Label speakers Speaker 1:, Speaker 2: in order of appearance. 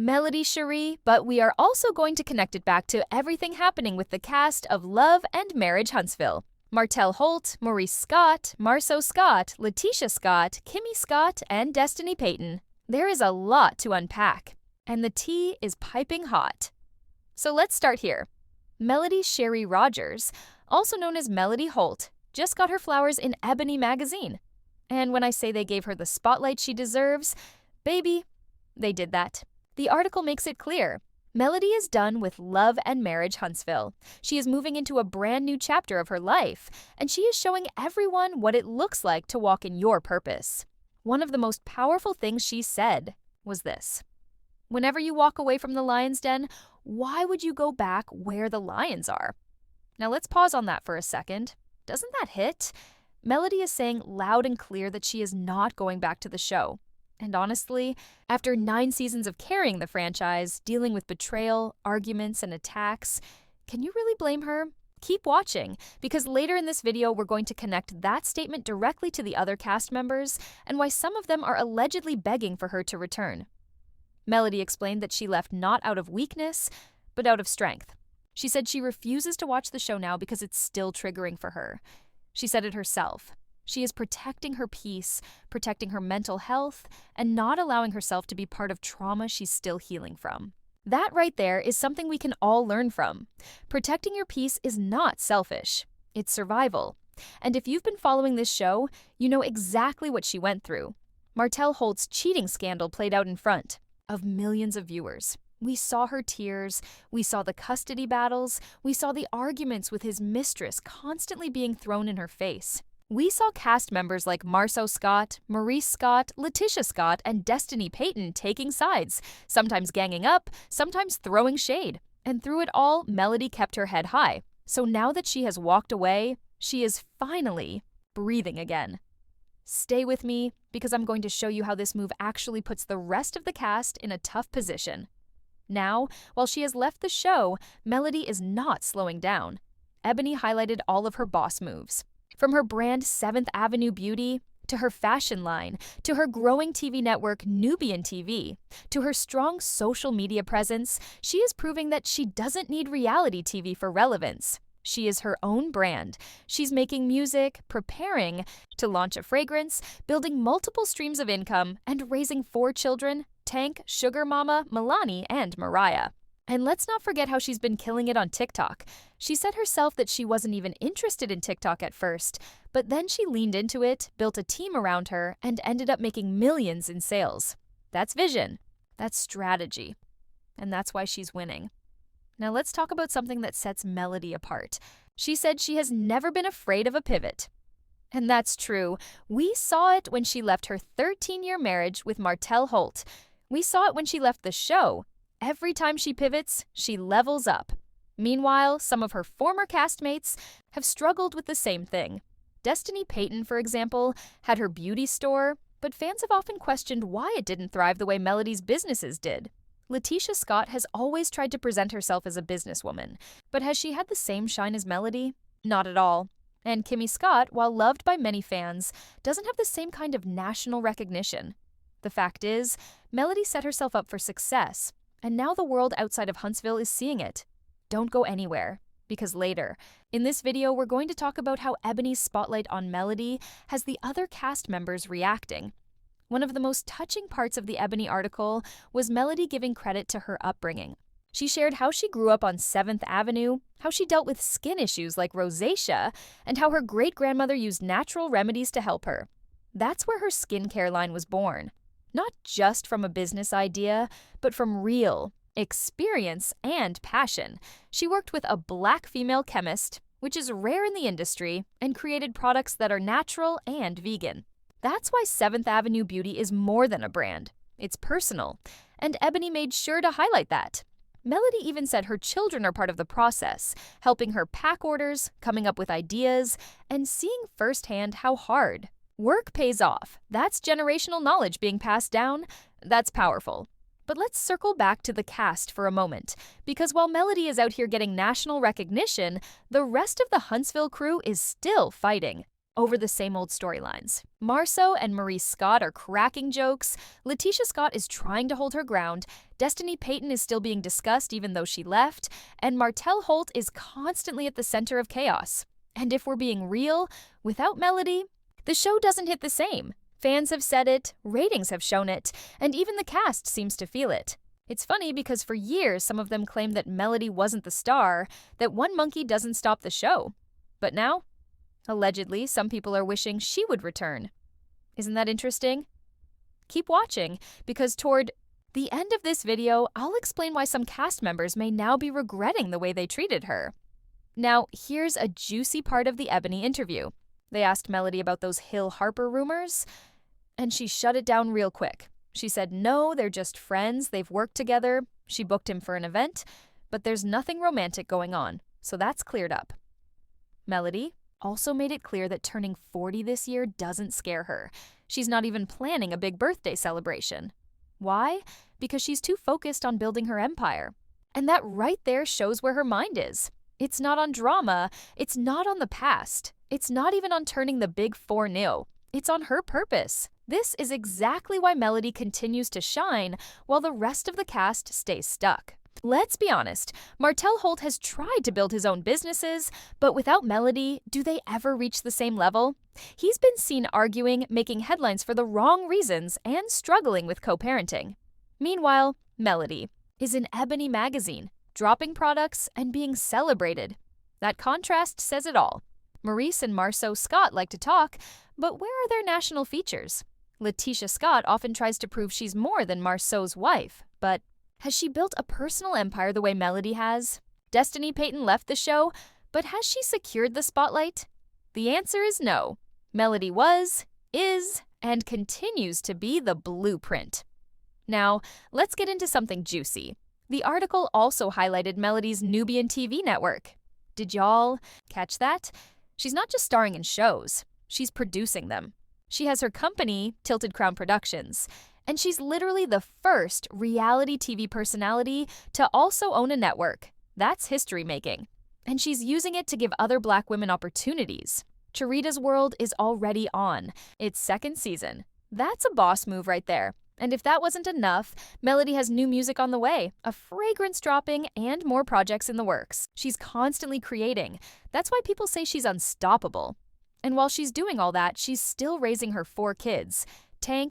Speaker 1: elodyShari, but we are also going to connect it back to everything happening with the cast of Love and Marriage Huntsville. Martell Holt, Maurice Scott, Marceau Scott, Letitia Scott, Kimmy Scott, and Destiny Payton. There is a lot to unpack, and the tea is piping hot. So let's start here. elodyShari Rogers, also known as Melody Holt, just got her flowers in Ebony magazine. And when I say they gave her the spotlight she deserves, baby, they did that. The article makes it clear. Melody is done with Love and Marriage Huntsville. She is moving into a brand new chapter of her life, and she is showing everyone what it looks like to walk in your purpose. One of the most powerful things she said was this: whenever you walk away from the lion's den, why would you go back where the lions are? Now let's pause on that for a second. Doesn't that hit? Melody is saying loud and clear that she is not going back to the show. And honestly, after 9 seasons of carrying the franchise, dealing with betrayal, arguments, and attacks, can you really blame her? Keep watching, because later in this video we're going to connect that statement directly to the other cast members and why some of them are allegedly begging for her to return. Melody explained that she left not out of weakness, but out of strength. She said she refuses to watch the show now because it's still triggering for her. She said it herself. She is protecting her peace, protecting her mental health, and not allowing herself to be part of trauma she's still healing from. That right there is something we can all learn from. Protecting your peace is not selfish. It's survival. And if you've been following this show, you know exactly what she went through. Martell Holt's cheating scandal played out in front of millions of viewers. We saw her tears, we saw the custody battles, we saw the arguments with his mistress constantly being thrown in her face. We saw cast members like Marceau Scott, Maurice Scott, Letitia Scott, and Destiny Payton taking sides, sometimes ganging up, sometimes throwing shade. And through it all, Melody kept her head high. So now that she has walked away, she is finally breathing again. Stay with me, because I'm going to show you how this move actually puts the rest of the cast in a tough position. Now, while she has left the show, Melody is not slowing down. Ebony highlighted all of her boss moves. From her brand 7th Avenue Beauty, to her fashion line, to her growing TV network Nubian TV, to her strong social media presence, she is proving that she doesn't need reality TV for relevance. She is her own brand. She's making music, preparing to launch a fragrance, building multiple streams of income, and raising 4 children: Tank, Sugar Mama, Milani, and Mariah. And let's not forget how she's been killing it on TikTok. She said herself that she wasn't even interested in TikTok at first, but then she leaned into it, built a team around her, and ended up making millions in sales. That's vision. That's strategy. And that's why she's winning. Now let's talk about something that sets Melody apart. She said she has never been afraid of a pivot. And that's true. We saw it when she left her 13-year marriage with Martell Holt. We saw it when she left the show. Every time she pivots, she levels up. Meanwhile, some of her former castmates have struggled with the same thing. Destiny Payton, for example, had her beauty store, but fans have often questioned why it didn't thrive the way Melody's businesses did. Letitia Scott has always tried to present herself as a businesswoman, but has she had the same shine as Melody? Not at all. And Kimmy Scott, while loved by many fans, doesn't have the same kind of national recognition. The fact is, Melody set herself up for success, and now the world outside of Huntsville is seeing it. Don't go anywhere, because later, in this video, we're going to talk about how Ebony's spotlight on Melody has the other cast members reacting. One of the most touching parts of the Ebony article was Melody giving credit to her upbringing. She shared how she grew up on 7th Avenue, how she dealt with skin issues like rosacea, and how her great-grandmother used natural remedies to help her. That's where her skincare line was born. Not just from a business idea, but from real experience and passion. She worked with a Black female chemist, which is rare in the industry, and created products that are natural and vegan. That's why 7th Avenue Beauty is more than a brand. It's personal, and Ebony made sure to highlight that. Melody even said her children are part of the process, helping her pack orders, coming up with ideas, and seeing firsthand how hard work pays off. That's generational knowledge being passed down. That's powerful. But let's circle back to the cast for a moment, because while Melody is out here getting national recognition, the rest of the Huntsville crew is still fighting. over the same old storylines. Marceau and Maurice Scott are cracking jokes, Letitia Scott is trying to hold her ground, Destiny Payton is still being discussed even though she left, and Martell Holt is constantly at the center of chaos. And if we're being real, without Melody, the show doesn't hit the same. Fans have said it, ratings have shown it, and even the cast seems to feel it. It's funny because for years some of them claimed that Melody wasn't the star, that one monkey doesn't stop the show. But now, allegedly, some people are wishing she would return. Isn't that interesting? Keep watching, because toward the end of this video, I'll explain why some cast members may now be regretting the way they treated her. Now, here's a juicy part of the Ebony interview. They asked Melody about those Hill Harper rumors, and she shut it down real quick. She said no, they're just friends, they've worked together, she booked him for an event, but there's nothing romantic going on, so that's cleared up. Melody also made it clear that turning 40 this year doesn't scare her. She's not even planning a big birthday celebration. Why? Because she's too focused on building her empire. And that right there shows where her mind is. It's not on drama, it's not on the past, it's not even on turning the big 4-0. It's on her purpose. This is exactly why Melody continues to shine while the rest of the cast stays stuck. Let's be honest, Martell Holt has tried to build his own businesses, but without Melody, do they ever reach the same level? He's been seen arguing, making headlines for the wrong reasons, and struggling with co-parenting. Meanwhile, Melody is in Ebony magazine, dropping products and being celebrated. That contrast says it all. Maurice and Marceau Scott like to talk, but where are their national features? Letitia Scott often tries to prove she's more than Marceau's wife, but has she built a personal empire the way Melody has? Destiny Payton left the show, but has she secured the spotlight? The answer is no. Melody was, is, and continues to be the blueprint. Now, let's get into something juicy. The article also highlighted Melody's Nubian TV network. Did y'all catch that? She's not just starring in shows, she's producing them. She has her company, Tilted Crown Productions, and she's literally the first reality TV personality to also own a network. That's history making. And she's using it to give other Black women opportunities. Charita's World is already on its second season. That's a boss move right there. And if that wasn't enough, Melody has new music on the way, a fragrance dropping, and more projects in the works. She's constantly creating. That's why people say she's unstoppable. And while she's doing all that, she's still raising her 4 kids. Tank,